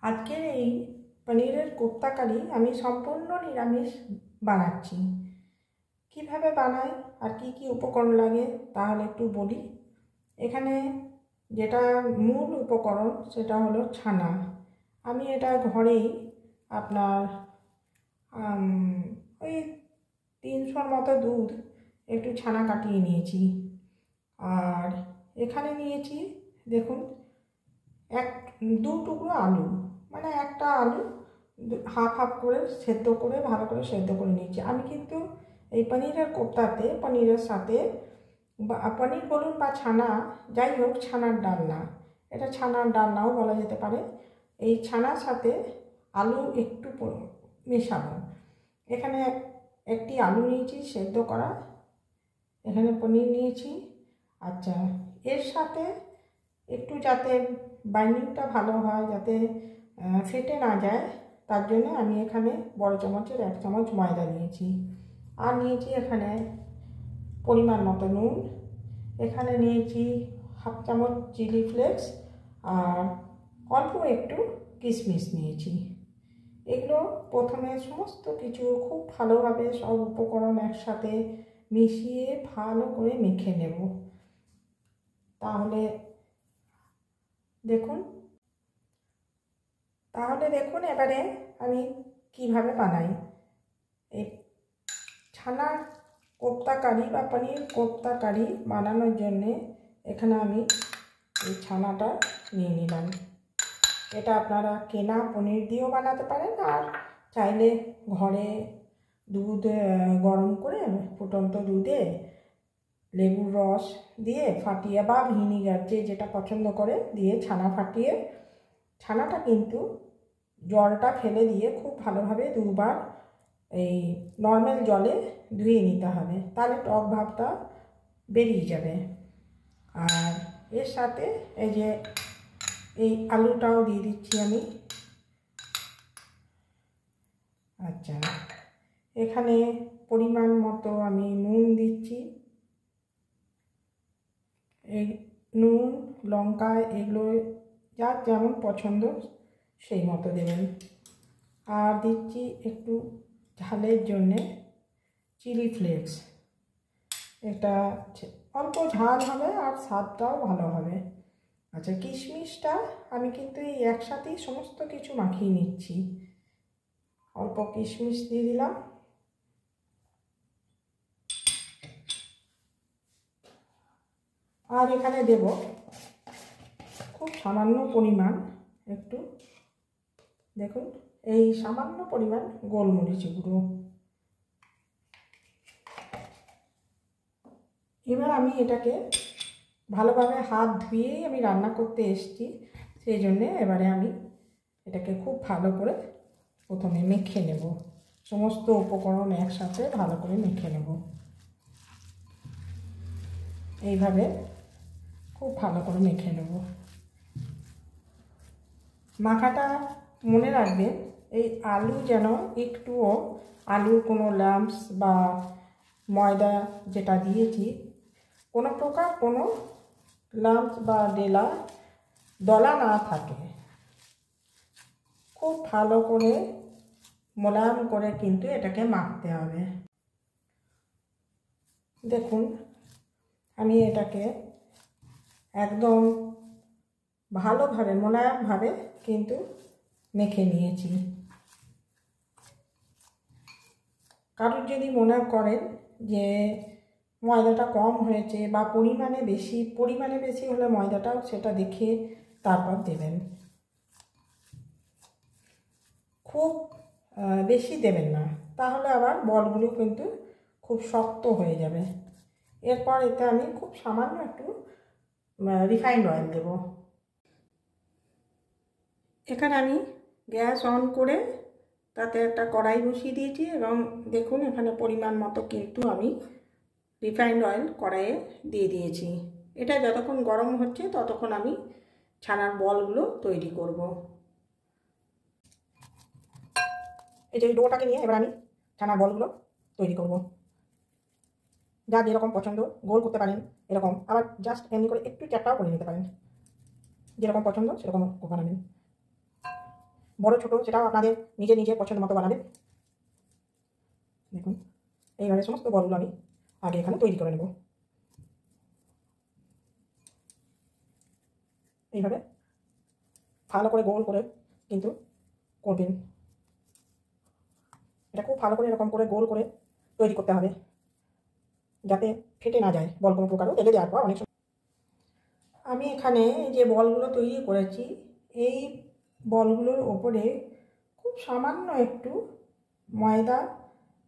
আজকের এই পনিরের কোপ্তা কারি আমি সম্পূর্ণ নিরামিষ বানাচ্ছি। কিভাবে বানাই আর কি কি উপকরণ লাগে তাহলে একটু বলি। এখানে যেটা মূল উপকরণ সেটা হলো ছানা। আমি এটা ঘরেই আপনার ওই 300 মতো দুধ একটু ছানা কাটিয়ে নিয়েছি। আর এখানে নিয়েছি দেখুন দু টুকরো আলু, মানে একটা আলু হাফ হাফ করে সেদ্ধ করে ভালো করে সেদ্ধ করে নিয়েছি। আমি কিন্তু এই পনিরের কোপ্তাতে পনিরের সাথে পনির বলুন বা ছানা যাই হোক, ছানার ডালনা, এটা ছানার ডালনাও বলা যেতে পারে। এই ছানার সাথে আলু একটু মেশাবো। এখানে একটি আলু নিয়েছি সেদ্ধ করা, এখানে পনির নিয়েছি। আচ্ছা, এর সাথে একটু যাতে বাইন্ডিংটা ভালো হয়, যাতে ফেটে না যায়, তার জন্য আমি এখানে বড় চামচের 1 চামচ ময়দা নিয়েছি। আর নিয়েছি এখানে পরিমাণ মতো নুন, এখানে নিয়েছি হাফ চামচ চিলি ফ্লেক্স, আর অল্প একটু কিশমিশ নিয়েছি। এগুলো প্রথমে সমস্ত কিছু খুব ভালোভাবে সব উপকরণ একসাথে মিশিয়ে ভালো করে মেখে নেব। তাহলে দেখুন এবারে আমি কিভাবে বানাই এই ছানা কোপ্তা কারি বা পনির কোপ্তা কারি বানানোর জন্যে। এখানে আমি এই ছানাটা নিয়ে নিলাম। এটা আপনারা কেনা পনির দিয়েও বানাতে পারেন, আর চাইলে ঘরে দুধ গরম করে ফুটন্ত দুধে লেবুর রস দিয়ে ফাটিয়ে বা ভিনিগার যেটা পছন্দ করে দিয়ে ছানা ফাটিয়ে, ছানাটা কিন্তু জলটা ফেলে দিয়ে খুব ভালোভাবে দুবার এই নর্মাল জলে ধুয়ে নিতে হবে, তাহলে টক ভাবটা বেরিয়ে যাবে। আর এর সাথে এই যে এই আলুটাও দিয়ে দিচ্ছি আমি। আচ্ছা, এখানে পরিমাণ মতো আমি নুন দিচ্ছি। এই নুন লঙ্কা এগুলো যার যেমন পছন্দ সেই মতো দেবেন। আর দিচ্ছি একটু ঝালের জন্যে চিলি ফ্লেক্স, এটা অল্প ঝাল হবে আর স্বাদটাও ভালো হবে। আচ্ছা, কিশমিশটা আমি কিন্তু এই একসাথেই সমস্ত কিছু মাখিয়ে নিচ্ছি। অল্প কিশমিশ দিয়ে দিলাম। আর এখানে দেব খুব সামান্য পরিমাণ একটু, দেখুন এই সামান্য পরিমাণ গোলমরিচ গুঁড়ো। এবার আমি এটাকে ভালোভাবে হাত ধুয়েই আমি রান্না করতে এসেছি, সেই জন্যে এবারে আমি এটাকে খুব ভালো করে প্রথমে মেখে নেব। সমস্ত উপকরণ একসাথে ভালো করে মেখে নেব। এইভাবে খুব ভালো করে মেখে নেব। মাখাটা মনে রাখবেন, এই আলু যেন একটুও আলুর কোনো লাম্পস বা ময়দা যেটা দিয়েছি কোনো প্রকার কোনো লাম্পস বা দলা না থাকে। খুব ভালো করে মোলায়েম করে কিন্তু এটাকে মাখতে হবে। দেখুন আমি এটাকে একদম ভালোভাবে মোলায়েমভাবে কিন্তু মেখে নিয়েছি। কারোর যদি মনে করেন যে ময়দাটা কম হয়েছে বা পরিমাণে বেশি হলে ময়দাটাও সেটা দেখে তারপর দেবেন। খুব বেশি দেবেন না, তাহলে আবার বলগুলো কিন্তু খুব শক্ত হয়ে যাবে। এরপর এতে আমি খুব সামান্য একটু রিফাইন্ড অয়েল দেব। এখানে আমি গ্যাস অন করে তাতে একটা কড়াই বসিয়ে দিয়েছি, এবং দেখুন এখানে পরিমাণ মতো কিন্তু আমি রিফাইন্ড অয়েল কড়াইয়ে দিয়ে দিয়েছি। এটা যতক্ষণ গরম হচ্ছে ততক্ষণ আমি ছানার বলগুলো তৈরি করব। এই যে ডোটাকে নিয়ে এবার আমি ছানার বলগুলো তৈরি করব। যার যেরকম পছন্দ গোল করতে পারেন এরকম, আবার জাস্ট এমনি করে একটু চ্যাপটাও করে নিতে পারেন। যেরকম পছন্দ সেরকম বানাবেন। বড় ছোট সেটাও আপনাদের নিজের পছন্দ মতো বানাবেন। দেখুন এইভাবে সমস্ত বলগুলো আমি আগে এখানে তৈরি করে নেব। এইভাবে ভালো করে গোল করে কিন্তু করবেন। এটা খুব ভালো করে এরকম করে গোল করে তৈরি করতে হবে, যাতে ফেটে না যায় বল কোনো প্রকারও তেলে দেওয়ার পর। অনেক সময় আমি এখানে যে বলগুলো তৈরি করেছি, এই বলগুলোর ওপরে খুব সামান্য একটু ময়দা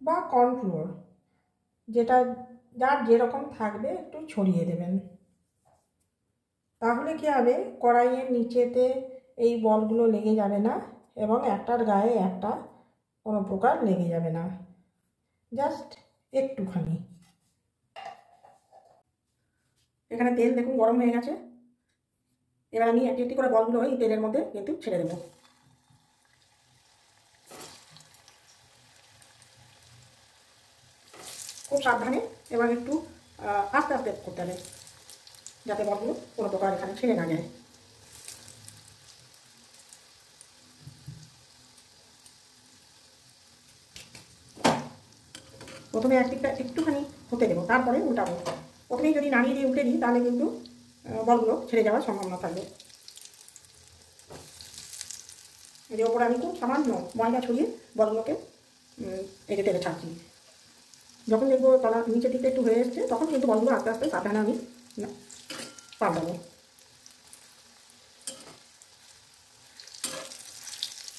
বা কর্নফ্লোর, যেটা যার যেরকম থাকবে একটু ছড়িয়ে দেবেন। তাহলে কি হবে, কড়াইয়ের নিচেতে এই বলগুলো লেগে যাবে না এবং একটার গায়ে একটা কোনো প্রকার লেগে যাবে না, জাস্ট একটুখানি। এখানে তেল দেখুন গরম হয়ে গেছে। এবার আমি একটি একটি করে বলগুলো এই তেলের মধ্যে কিন্তু ছেড়ে দেবো। খুব সাবধানে এবং একটু আস্তে আস্তে করতে হবে, যাতে বলগুলো কোনো প্রকার এখানে ছেড়ে না যায়। প্রথমে এক দিকটা একটুখানি হতে দেবো, তারপরে উল্টাবো। প্রথমেই যদি নাড়িয়ে দিয়ে উল্টে দিই তাহলে কিন্তু বলগুলো ছেড়ে যাওয়ার সম্ভাবনা থাকবে। এর ওপরে আমি খুব সামান্য ময়দা ছড়িয়ে বলগুলোকে এঁটে তেলে ছাড়ছি। যখন দেখবো তলা নিচের দিকটা একটু হয়ে এসছে, তখন কিন্তু বলগুলো আস্তে আস্তে সাবধানে আমি পাল্টাবো।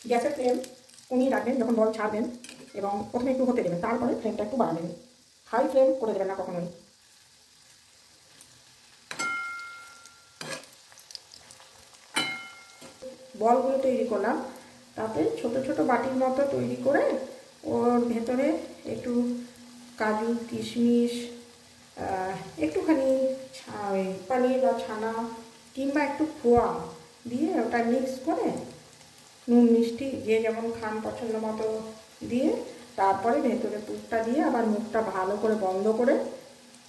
গ্যাসের ফ্লেম কমিয়ে রাখবেন যখন বল ছাড়বেন, এবং প্রথমে একটু হতে দেবেন, তারপরে ফ্লেমটা একটু বাড়াবেন। হাই ফ্লেম করে দেবেন না কখনোই। বলগুলো তৈরি করলাম, তাতে ছোট ছোট বাটির মতো তৈরি করে ওর ভেতরে একটু কাজু কিশমিশ, একটুখানি পনির বা ছানা কিংবা একটু খোয়া দিয়ে ওটা মিক্স করে নুন মিষ্টি যে যেমন খান পছন্দ মতো দিয়ে, তারপরে ভেতরে পুরটা দিয়ে আবার মুখটা ভালো করে বন্ধ করে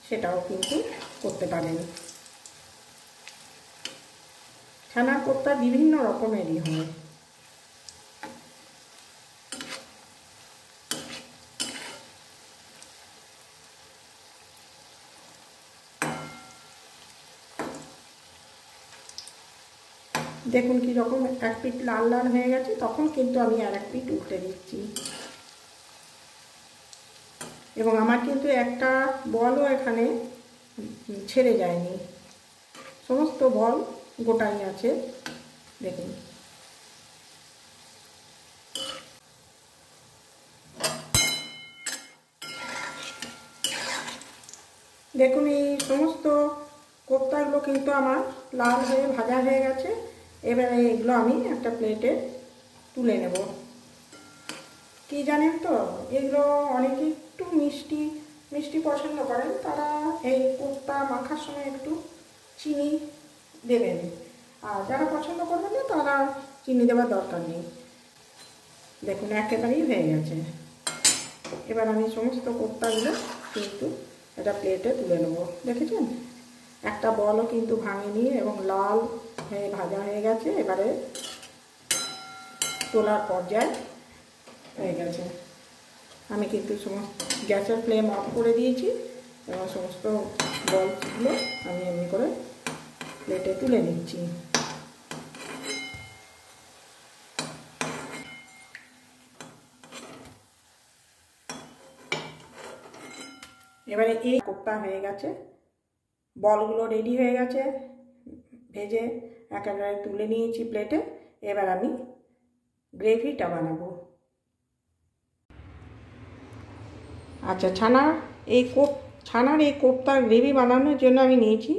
সেটাও কিন্তু করতে পারেন। ছানার কোপ্তা বিভিন্ন রকমেরই হয়। দেখুন কি রকম এক পিঠ লাল লাল হয়ে গেছে, তখন কিন্তু আমি আর এক পিঠ উল্টে দিচ্ছি। এবং আমার কিন্তু একটা বলও এখানে ছেড়ে যায়নি, সমস্ত বল গোটাই আছে। দেখুন দেখুন এই সমস্ত কোপ্তাগুলো কিন্তু আমার লাল হয়ে ভাজা হয়ে গেছে। এবারে এগুলো আমি একটা প্লেটে তুলে নেব। কি জানেন তো, এগুলো অনেকে একটু মিষ্টি মিষ্টি পছন্দ করেন, তারা এই কোপ্তা মাখার সময় একটু চিনি দেবেন, আর যারা পছন্দ করবেন না তারা চিনি দেওয়ার দরকার নেই। দেখুন একেবারেই হয়ে গেছে। এবার আমি সমস্ত কোপ্তাগুলো কিন্তু এটা প্লেটে তুলে নেব। দেখেছেন একটা বলও কিন্তু ভাঙেনি এবং লাল হয়ে ভাজা হয়ে গেছে। এবারে তোলার পর্যায়ে হয়ে গেছে। আমি কিন্তু সমস্ত গ্যাসের ফ্লেম অফ করে দিয়েছি এবং সমস্ত বলগুলো আমি এমনি করে প্লেটে তুলে নিচ্ছি। এবারে এই কোপ্তা হয়ে গেছে, বলগুলো রেডি হয়ে গেছে, ভেজে একেবারে তুলে নিয়েছি প্লেটে। এবার আমি গ্রেভিটা বানাবো। আচ্ছা, ছানার এই কোপ্তার গ্রেভি বানানোর জন্য আমি নিয়েছি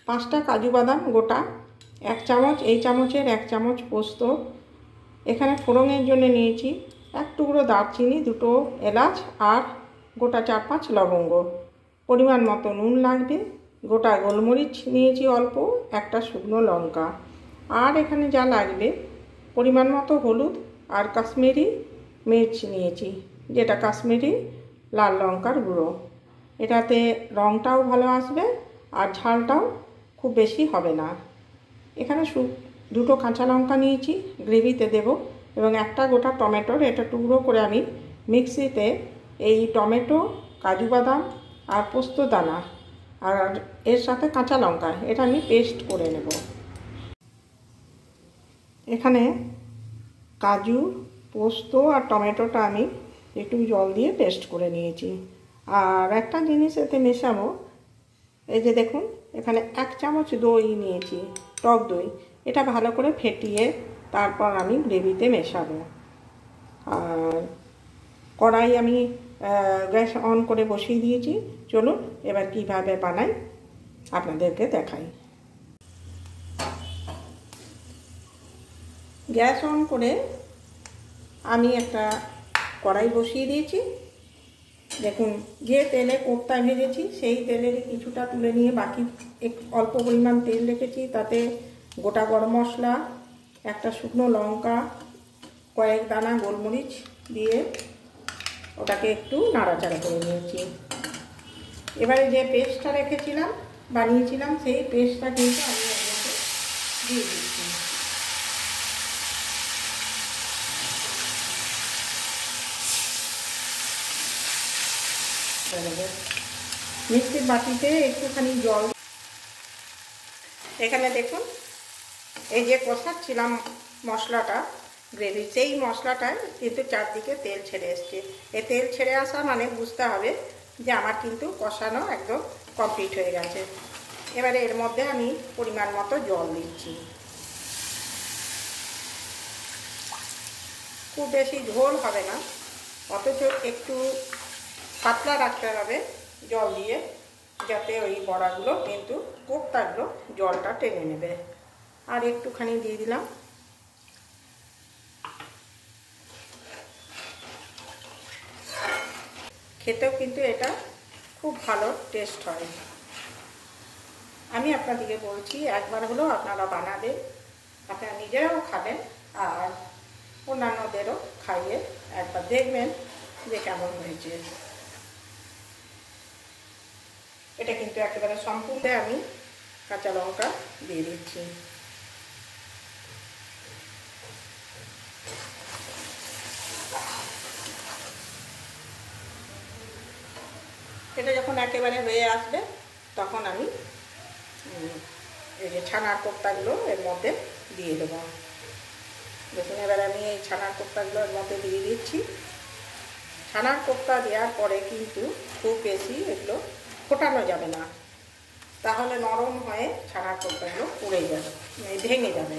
5টা কাজু বাদাম গোটা, 1 চামচ, এই চামচের 1 চামচ পোস্ত। এখানে ফোড়নের জন্য নিয়েছি 1 টুকরো দারচিনি, 2টো এলাচ আর গোটা 4-5 লবঙ্গ। পরিমাণ মতো নুন লাগবে, গোটা গোলমরিচ নিয়েছি অল্প, 1টা শুকনো লঙ্কা। আর এখানে যা লাগবে পরিমাণ মতো হলুদ আর কাশ্মীরি মির্চ নিয়েছি, যেটা কাশ্মীরি লাল লঙ্কার গুঁড়ো। এটাতে রঙটাও ভালো আসবে আর ঝালটাও খুব বেশি হবে না। এখানে 2টো কাঁচা লঙ্কা নিয়েছি, গ্রেভিতে দেব। এবং একটা গোটা টমেটোর এটা টুকরো করে আমি মিক্সিতে এই টমেটো, কাজু বাদাম আর পোস্ত দানা আর এর সাথে কাঁচা লঙ্কা এটা আমি পেস্ট করে নেব। এখানে কাজু, পোস্ত আর টমেটোটা আমি একটু জল দিয়ে পেস্ট করে নিয়েছি। আর একটা জিনিস এতে মেশাবো, এই যে দেখুন এখানে 1 চামচ দই নিয়েছি, টক দই। এটা ভালো করে ফেটিয়ে তারপর আমি গ্রেভিতে মেশাবো। আর কড়াই আমি গ্যাস অন করে বসিয়ে দিয়েছি। চলুন এবার কিভাবে বানাই আপনাদেরকে দেখাই। গ্যাস অন করে আমি একটা কড়াই বসিয়ে দিয়েছি। দেখুন যে তেলে কোপ্তা ভেজেছি সেই তেলেরই কিছুটা তুলে নিয়ে বাকি অল্প পরিমাণ তেল রেখেছি। তাতে গোটা গরম মশলা, একটা শুকনো লঙ্কা, কয়েক দানা গোলমরিচ দিয়ে ওটাকে একটু নাড়াচাড়া করে নিয়েছি। এবারে যে পেস্টটা রেখেছিলাম, বানিয়েছিলাম, সেই পেস্টটা কিন্তু আমি আপনাকে দিয়ে দিচ্ছি। মিক্সির বাটিতে একটুখানি জল, এখানে দেখুন এই যে কষাচ্ছিলাম মশলাটা গ্রেভি, সেই মশলাটায় কিন্তু চারদিকে তেল ছেড়ে এসছে। এই তেল ছেড়ে আসা মানে বুঝতে হবে যে আমার কিন্তু কষানো একদম কমপ্লিট হয়ে গেছে। এবারে এর মধ্যে আমি পরিমাণ মতো জল দিচ্ছি। খুব বেশি ঝোল হবে না, অথচ একটু পাতলা রাখতে হবে জল দিয়ে, যাতে ওই বড়াগুলো কিন্তু কোপ্তাগুলো জলটা টেনে নেবে। আর একটুখানি দিয়ে দিলাম। খেতেও কিন্তু এটা খুব ভালো টেস্ট হয়। আমি আপনাদেরকে বলছি একবার হলেও আপনারা বানাবেন, আপনারা নিজেরাও খাবেন আর অন্যান্যদেরও খাইয়ে একবার দেখবেন যে কেমন হয়েছে। এটা কিন্তু একেবারে সম্পূর্ণ আমি কাঁচা লঙ্কা দিয়ে দিচ্ছি। এটা যখন একেবারে হয়ে আসবে তখন আমি এই যে ছানার কোপ্তাগুলো এর মধ্যে দিয়ে দেবো। দেখুন এবার আমি এই ছানার কোপ্তাগুলো এর মধ্যে দিয়ে দিচ্ছি। ছানার কোপ্তা দেওয়ার পরে কিন্তু খুব বেশি এগুলো ফোটানো যাবে না, তাহলে নরম হয়ে ছানার কোপ্তাগুলো পড়ে যাবে, ভেঙে যাবে।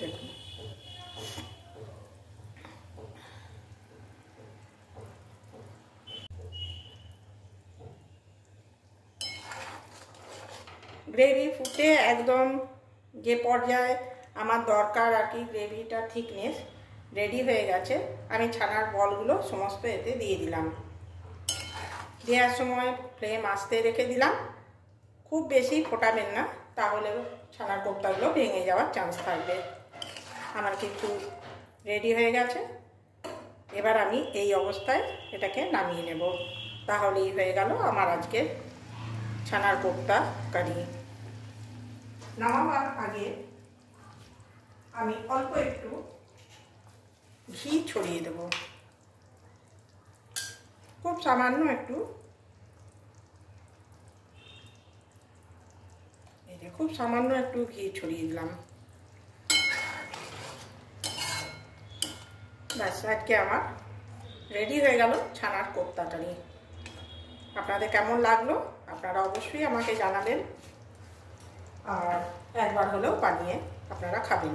দেখুন গ্রেভি ফুটে একদম যে পর্যায়ে আমার দরকার আর কি, গ্রেভিটা থিকনেস রেডি হয়ে গেছে। আমি ছানার বলগুলো সমস্ত এতে দিয়ে দিলাম। দেওয়ার সময় ফ্লেম আস্তে রেখে দিলাম, খুব বেশি ফোটাবেন না, তাহলে ছানার কোপ্তাগুলো ভেঙে যাওয়ার চান্স থাকবে। আমার কিছু রেডি হয়ে গেছে। এবার আমি এই অবস্থায় এটাকে নামিয়ে নেব। তাহলেই হয়ে গেল আমার আজকের ছানার কোপ্তা কারি। নামাবার আগে আমি অল্প একটু ঘি ছড়িয়ে দেব, খুব সামান্য একটু, এই যে খুব সামান্য একটু ঘি ছড়িয়ে দিলাম। ব্যাস আজকে আমার রেডি হয়ে গেল ছানার কোপ্তা কারি। আপনাদের কেমন লাগলো আপনারা অবশ্যই আমাকে জানাবেন, আর একবার হলেও বানিয়ে আপনারা খাবেন।